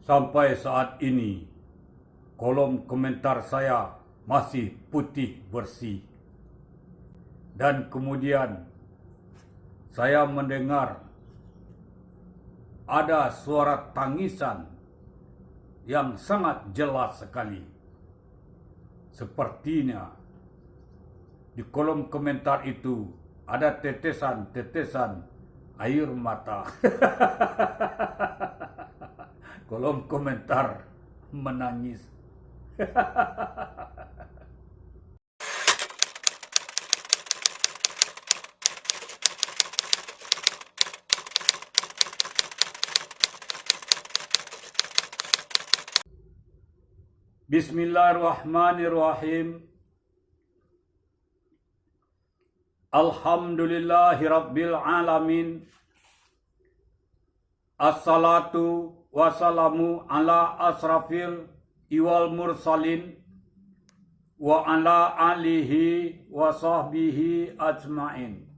Sampai saat ini, kolom komentar saya masih putih bersih. Dan kemudian saya mendengar ada suara tangisan yang sangat jelas sekali. Sepertinya di kolom komentar itu ada tetesan-tetesan air mata. Kolom komentar menangis. Bismillahirrahmanirrahim. Alhamdulillahirabbil alamin. Assalatu wassalamu ala asrafil iwal mursalin wa ala alihi wa sahbihi ajmain.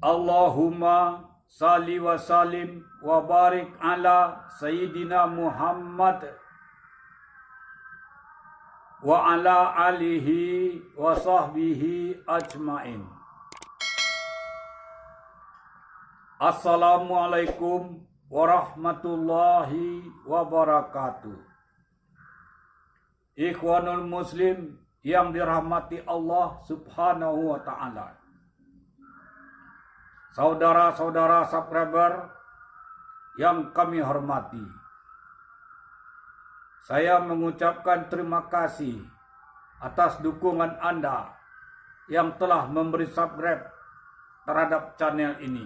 Allahumma salli wa salim wa barik ala Sayyidina Muhammad wa ala alihi wa sahbihi ajmain. Assalamualaikum warahmatullahi wabarakatuh. Ikhwanul Muslim yang dirahmati Allah Subhanahu wa Ta'ala. Saudara-saudara subscriber yang kami hormati, saya mengucapkan terima kasih atas dukungan Anda yang telah memberi subscribe terhadap channel ini.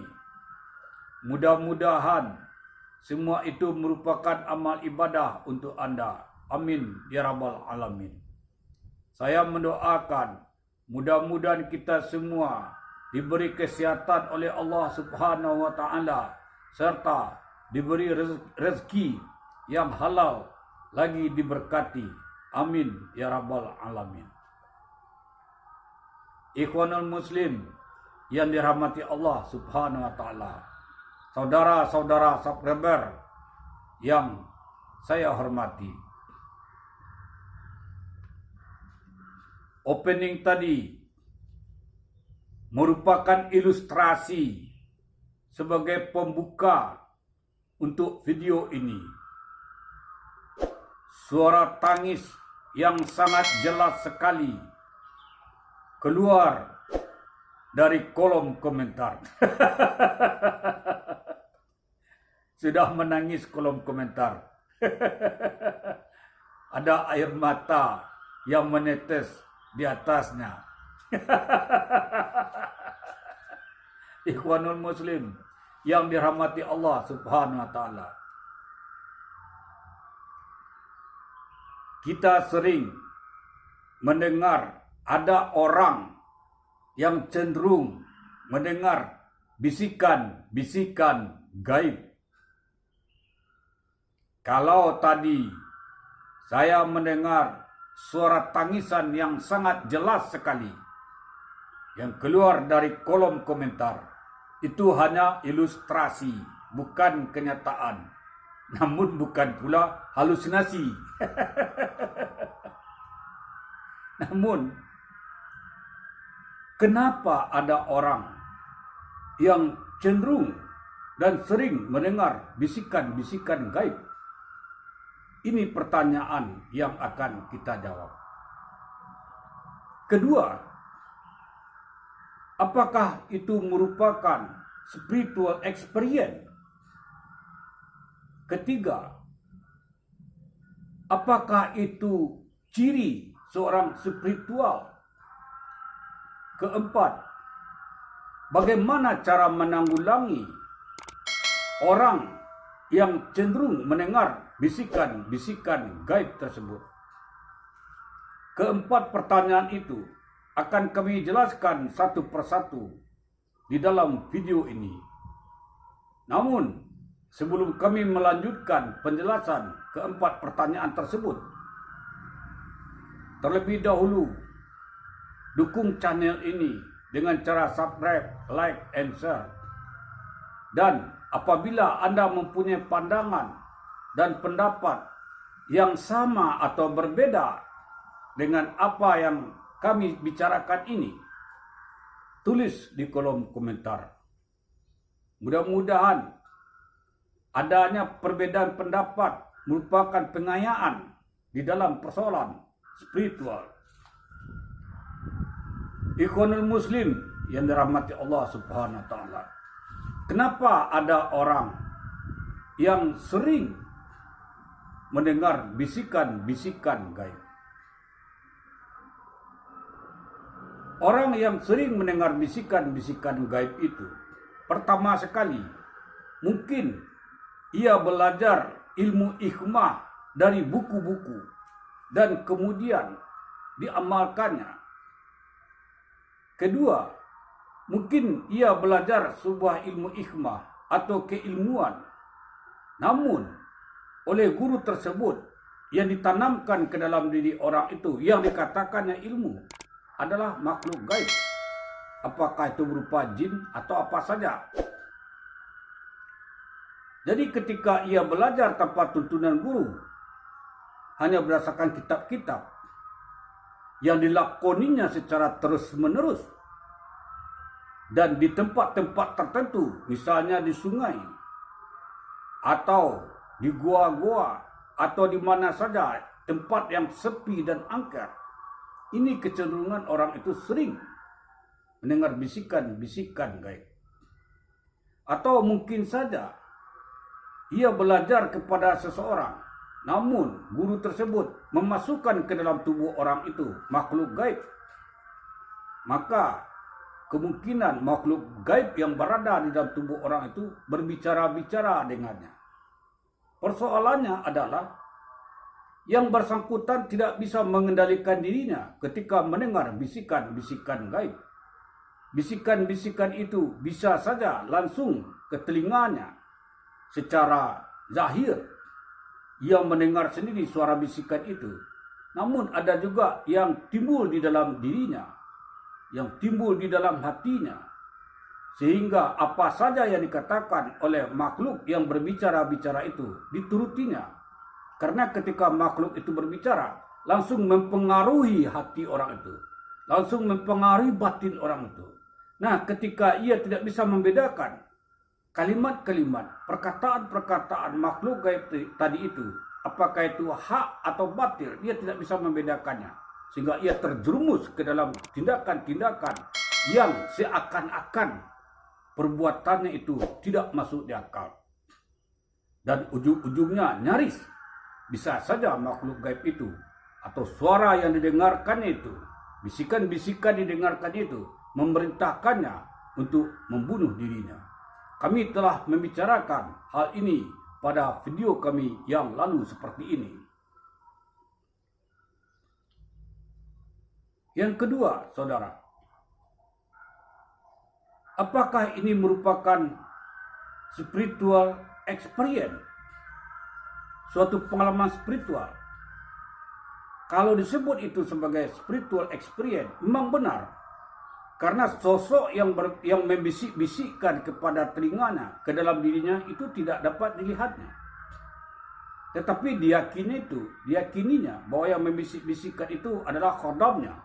Mudah-mudahan semua itu merupakan amal ibadah untuk Anda. Amin ya rabbal alamin. Saya mendoakan mudah-mudahan kita semua diberi kesehatan oleh Allah Subhanahu wa Ta'ala serta diberi rezeki yang halal lagi diberkati. Amin ya rabbal alamin. Ikhwanul Muslim yang dirahmati Allah Subhanahu wa Ta'ala, saudara-saudara subscriber yang saya hormati. Opening tadi merupakan ilustrasi sebagai pembuka untuk video ini. Suara tangis yang sangat jelas sekali keluar dari kolom komentar. Sudah menangis kolom komentar. Ada air mata yang menetes di atasnya. Ikhwanul Muslim yang dirahmati Allah Subhanahu wa Ta'ala. Kita sering mendengar ada orang yang cenderung mendengar bisikan-bisikan gaib. Kalau tadi saya mendengar suara tangisan yang sangat jelas sekali yang keluar dari kolom komentar, itu hanya ilustrasi, bukan kenyataan. Namun bukan pula halusinasi. Namun, kenapa ada orang yang cenderung dan sering mendengar bisikan-bisikan gaib? Ini pertanyaan yang akan kita jawab. Kedua, apakah itu merupakan spiritual experience? Ketiga, apakah itu ciri seorang spiritual? Keempat, bagaimana cara menanggulangi orang yang cenderung mendengar bisikan-bisikan gaib tersebut? Keempat pertanyaan itu akan kami jelaskan satu persatu di dalam video ini. Namun, sebelum kami melanjutkan penjelasan keempat pertanyaan tersebut, terlebih dahulu dukung channel ini dengan cara subscribe, like, and share. Dan apabila Anda mempunyai pandangan dan pendapat yang sama atau berbeda dengan apa yang kami bicarakan ini, tulis di kolom komentar. Mudah-mudahan adanya perbedaan pendapat merupakan pengayaan di dalam persoalan spiritual. Ikhwanul Muslim yang dirahmati Allah Subhanahu wa taala. Kenapa ada orang yang sering mendengar bisikan-bisikan gaib? Orang yang sering mendengar bisikan-bisikan gaib itu, pertama sekali, mungkin ia belajar ilmu hikmah dari buku-buku dan kemudian diamalkannya. Kedua, mungkin ia belajar sebuah ilmu hikmah atau keilmuan, namun oleh guru tersebut yang ditanamkan ke dalam diri orang itu yang dikatakannya ilmu adalah makhluk gaib. Apakah itu berupa jin atau apa saja. Jadi ketika ia belajar tanpa tuntunan guru, hanya berdasarkan kitab-kitab yang dilakoninya secara terus-menerus, dan di tempat-tempat tertentu, misalnya di sungai, atau di gua-gua, atau di mana saja tempat yang sepi dan angker, ini kecenderungan orang itu sering mendengar bisikan-bisikan gaib. Atau mungkin saja ia belajar kepada seseorang, namun guru tersebut memasukkan ke dalam tubuh orang itu makhluk gaib. Maka kemungkinan makhluk gaib yang berada di dalam tubuh orang itu berbicara-bicara dengannya. Persoalannya adalah yang bersangkutan tidak bisa mengendalikan dirinya ketika mendengar bisikan-bisikan gaib. Bisikan-bisikan itu bisa saja langsung ke telinganya secara zahir. Ia mendengar sendiri suara bisikan itu. Namun ada juga yang timbul di dalam dirinya, yang timbul di dalam hatinya. Sehingga apa saja yang dikatakan oleh makhluk yang berbicara-bicara itu diturutinya. Karena ketika makhluk itu berbicara, langsung mempengaruhi hati orang itu. Langsung mempengaruhi batin orang itu. Nah, ketika ia tidak bisa membedakan kalimat-kalimat, perkataan-perkataan makhluk gaib tadi itu, apakah itu hak atau batil, dia tidak bisa membedakannya. Sehingga ia terjerumus ke dalam tindakan-tindakan yang seakan-akan perbuatannya itu tidak masuk di akal. Dan ujung-ujungnya nyaris bisa saja makhluk gaib itu atau suara yang didengarkannya itu, bisikan-bisikan didengarkan itu, memerintahkannya untuk membunuh dirinya. Kami telah membicarakan hal ini pada video kami yang lalu seperti ini. Yang kedua, saudara, apakah ini merupakan spiritual experience? Suatu pengalaman spiritual. Kalau disebut itu sebagai spiritual experience, memang benar. Karena sosok yang membisik-bisikkan kepada telinganya, ke dalam dirinya, itu tidak dapat dilihatnya. Tetapi diyakininya bahwa yang membisik-bisikkan itu adalah khodamnya.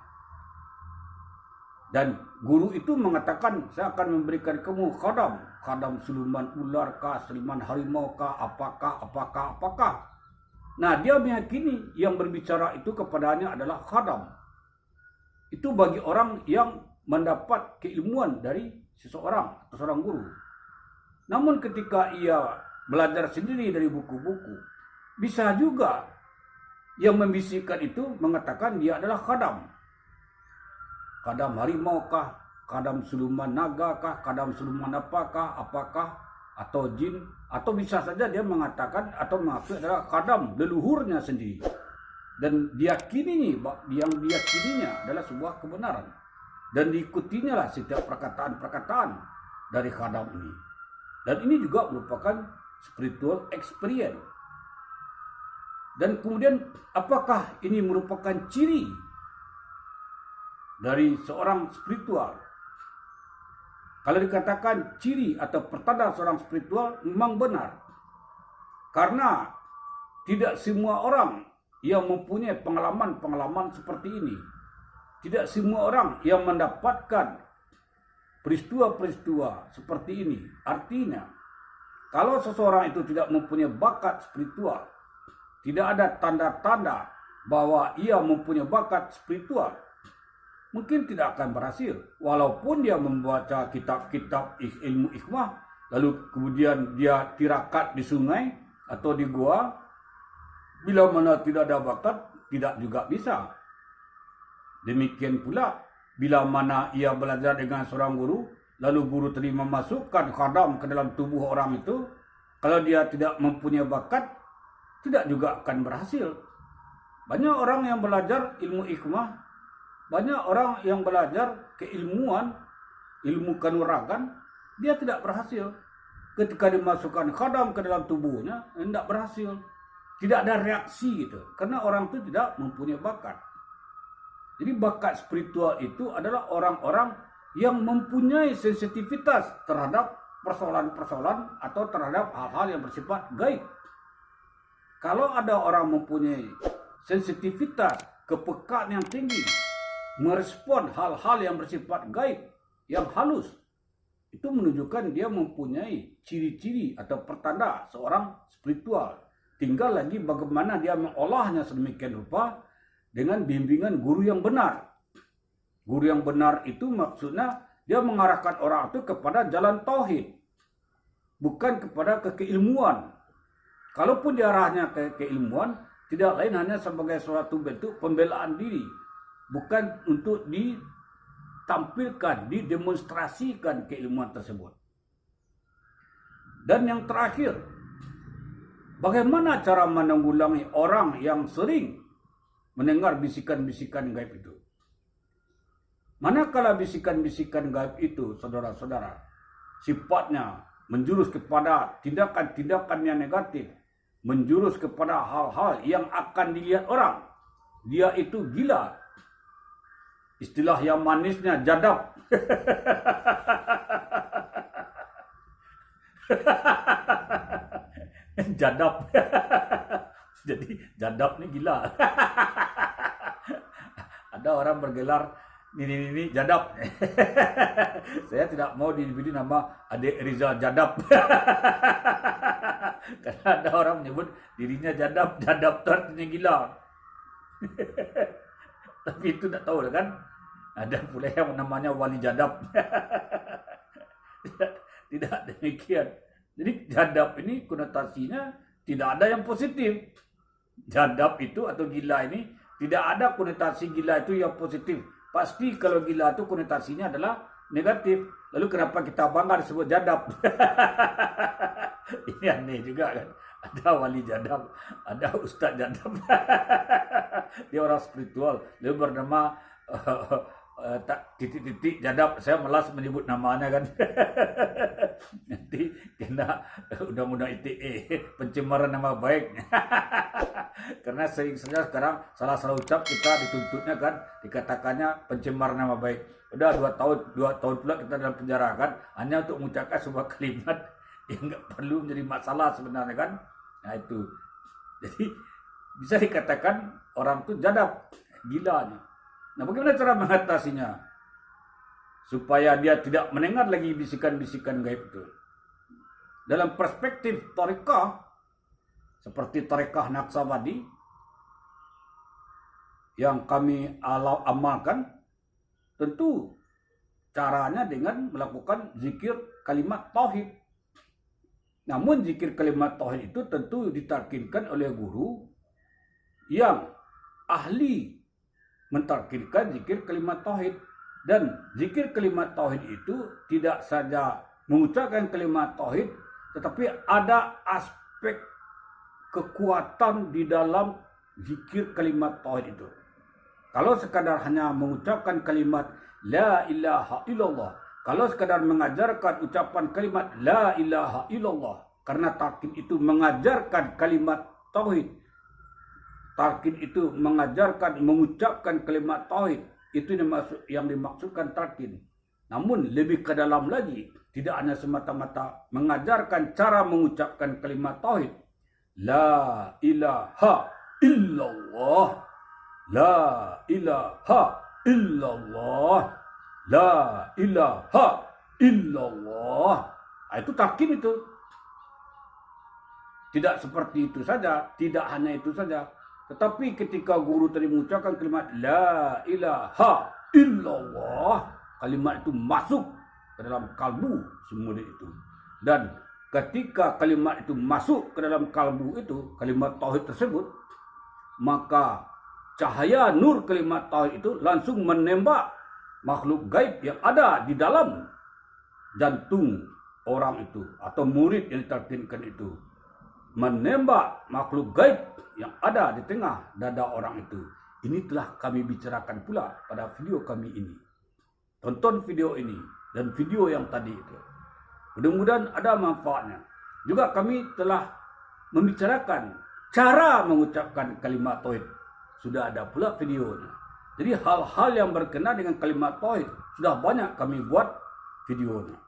Dan guru itu mengatakan, saya akan memberikan kamu khodam. Khodam siluman ular kah, siluman harimau kah, apakah. Nah, dia meyakini yang berbicara itu kepadanya adalah khodam. Itu bagi orang yang mendapat keilmuan dari seseorang atau seorang guru. Namun ketika ia belajar sendiri dari buku-buku, bisa juga yang membisikkan itu mengatakan dia adalah khadam. Khadam harimau kah, khadam siluman naga kah, khadam siluman apakah, atau jin, atau bisa saja dia mengatakan atau mengakui adalah khadam leluhurnya sendiri. Dan yang diyakininya adalah sebuah kebenaran. Dan diikutinya lah setiap perkataan-perkataan dari khadam ini. Dan ini juga merupakan spiritual experience. Dan kemudian apakah ini merupakan ciri dari seorang spiritual? Kalau dikatakan ciri atau pertanda seorang spiritual memang benar. Karena tidak semua orang yang mempunyai pengalaman-pengalaman seperti ini. Tidak semua orang yang mendapatkan peristiwa-peristiwa seperti ini. Artinya, kalau seseorang itu tidak mempunyai bakat spiritual, tidak ada tanda-tanda bahwa ia mempunyai bakat spiritual, mungkin tidak akan berhasil. Walaupun dia membaca kitab-kitab ilmu hikmah, lalu kemudian dia tirakat di sungai atau di gua, bila mana tidak ada bakat, tidak juga bisa. Demikian pula, bila mana ia belajar dengan seorang guru, lalu guru tadi memasukkan khadam ke dalam tubuh orang itu, kalau dia tidak mempunyai bakat, tidak juga akan berhasil. Banyak orang yang belajar ilmu hikmah, banyak orang yang belajar keilmuan, ilmu kanuragan, dia tidak berhasil. Ketika dimasukkan khadam ke dalam tubuhnya, tidak berhasil. Tidak ada reaksi gitu, karena orang itu tidak mempunyai bakat. Jadi bakat spiritual itu adalah orang-orang yang mempunyai sensitivitas terhadap persoalan-persoalan atau terhadap hal-hal yang bersifat gaib. Kalau ada orang mempunyai sensitivitas, kepekaan yang tinggi, merespon hal-hal yang bersifat gaib, yang halus, itu menunjukkan dia mempunyai ciri-ciri atau pertanda seorang spiritual. Tinggal lagi bagaimana dia mengolahnya sedemikian rupa dengan bimbingan guru yang benar. Guru yang benar itu maksudnya dia mengarahkan orang itu kepada jalan tauhid, bukan kepada keilmuan. Kalaupun diarahnya ke keilmuan, tidak lain hanya sebagai suatu bentuk pembelaan diri, bukan untuk ditampilkan, didemonstrasikan keilmuan tersebut. Dan yang terakhir, bagaimana cara menanggulangi orang yang sering mendengar bisikan-bisikan gaib itu? Manakala bisikan-bisikan gaib itu, saudara-saudara, sifatnya menjurus kepada tindakan-tindakan yang negatif, menjurus kepada hal-hal yang akan dilihat orang, dia itu gila. Istilah yang manisnya jadab. Jadab. Jadi jadab ni gila. Ada orang bergelar ini jadab. Saya tidak mau diberi nama adik Rizal Jadab. Karena ada orang menyebut dirinya jadab itu artinya gila. Tapi itu tak tahu kan. Ada pula yang namanya wali jadab. Tidak demikian. Jadi jadab ini konotasinya tidak ada yang positif. Jadab itu atau gila ini tidak ada konotasi gila itu yang positif. Pasti kalau gila itu konotasinya adalah negatif. Lalu kenapa kita bangga disebut jadab? Ini aneh juga kan. Ada wali jadab, ada ustaz jadab. Dia orang spiritual. Dia bernama titik-titik jadab. Saya malas menyebut namanya kan. Nanti kena undang-undang ITE, pencemaran nama baik. Karena sering saja sekarang salah ucap kita dituntutnya kan, dikatakannya pencemaran nama baik. Udah 2 tahun pula kita dalam penjara kan, hanya untuk mengucapkan sebuah kalimat yang nggak perlu menjadi masalah sebenarnya kan. Nah itu, jadi bisa dikatakan orang itu jadab, gila. Nah bagaimana cara mengatasinya? Supaya dia tidak mendengar lagi bisikan-bisikan gaib itu. Dalam perspektif tarekah, seperti tarekah Naqsabandi yang kami amalkan, tentu caranya dengan melakukan zikir kalimat tauhid. Namun zikir kalimat tauhid itu tentu ditalkinkan oleh guru yang ahli mentalkinkan zikir kalimat tauhid. Dan zikir kalimat tauhid itu tidak saja mengucapkan kalimat tauhid, tetapi ada aspek kekuatan di dalam zikir kalimat tauhid itu. Kalau sekadar hanya mengucapkan kalimat la ilaha illallah, kalau sekadar mengajarkan ucapan kalimat la ilaha illallah, karena talqin itu mengajarkan kalimat tauhid, talqin itu mengajarkan mengucapkan kalimat tauhid, itu yang dimaksudkan talqin. Namun lebih ke dalam lagi, tidak hanya semata-mata mengajarkan cara mengucapkan kalimat tauhid. La ilaha illallah. La ilaha illallah. La ilaha illallah. Itu takin itu. Tidak seperti itu saja, tidak hanya itu saja. Tetapi ketika guru tadi mengucapkan kalimat La ilaha illallah, kalimat itu masuk ke dalam kalbu semua itu. Dan ketika kalimat itu masuk ke dalam kalbu itu, kalimat tauhid tersebut, maka cahaya nur kalimat tauhid itu langsung menembak makhluk gaib yang ada di dalam jantung orang itu atau murid yang ditalkinkan itu. Menembak makhluk gaib yang ada di tengah dada orang itu. Ini telah kami bicarakan pula pada video kami ini. Tonton video ini dan video yang tadi itu. Mudah-mudahan ada manfaatnya. Juga kami telah membicarakan cara mengucapkan kalimat tauhid. Sudah ada pula videonya. Jadi hal-hal yang berkenaan dengan kalimat tauhid sudah banyak kami buat videonya.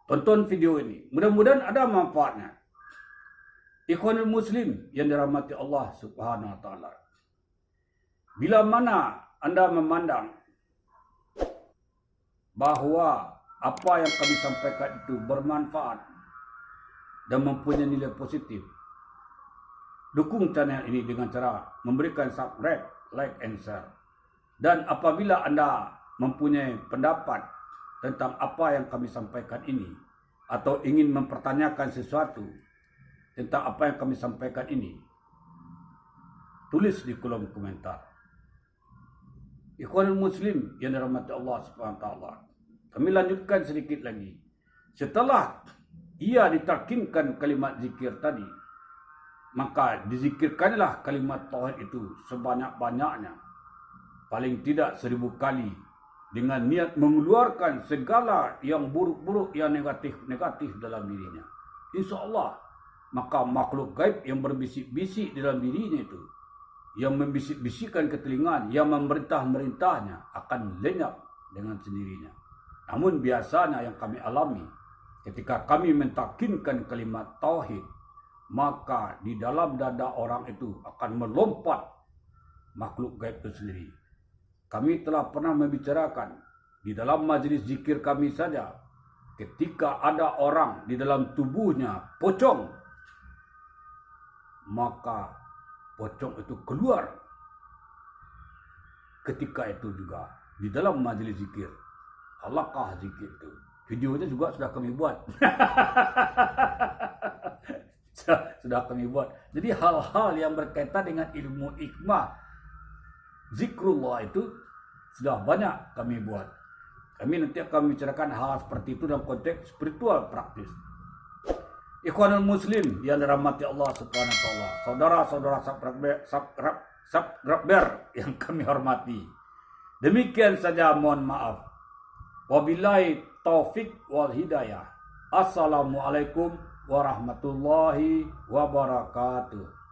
Tonton video ini. Mudah-mudahan ada manfaatnya. Ikhwanul Muslim yang dirahmati Allah Subhanahu wa taala. Bila mana anda memandang bahawa apa yang kami sampaikan itu bermanfaat dan mempunyai nilai positif, dukung channel ini dengan cara memberikan subscribe, like and share. Dan apabila anda mempunyai pendapat tentang apa yang kami sampaikan ini atau ingin mempertanyakan sesuatu tentang apa yang kami sampaikan ini, tulis di kolom komentar. Ikhwanul Muslim yang dirahmati Allah Subhanahu wa taala. Kami lanjutkan sedikit lagi. Setelah ia ditalkinkan kalimat zikir tadi, maka dizikirkanlah kalimat tauhid itu sebanyak-banyaknya. Paling tidak 1000 kali dengan niat mengeluarkan segala yang buruk-buruk, yang negatif-negatif dalam dirinya. InsyaAllah, maka makhluk gaib yang berbisik-bisik dalam dirinya itu, yang membisik-bisikkan ke telinganya, yang memerintah-merintahnya akan lenyap dengan sendirinya. Namun biasanya yang kami alami, ketika kami mentakinkan kalimat tauhid, maka di dalam dada orang itu akan melompat makhluk gaib itu sendiri. Kami telah pernah membicarakan di dalam majlis zikir kami saja, ketika ada orang di dalam tubuhnya pocong, maka pocong itu keluar ketika itu juga di dalam majlis zikir, halaqah zikir itu. Videonya juga sudah kami buat. Sudah kami buat. Jadi hal-hal yang berkaitan dengan ilmu hikmah zikrullah itu sudah banyak kami buat. Kami nanti akan membicarakan hal seperti itu dalam konteks spiritual praktis. Ikhwanul Muslim yang dirahmati Allah Subhanahu wa taala, saudara-saudara subscriber yang kami hormati. Demikian saja, mohon maaf. Wabillahi taufik wal hidayah. Assalamualaikum warahmatullahi wabarakatuh.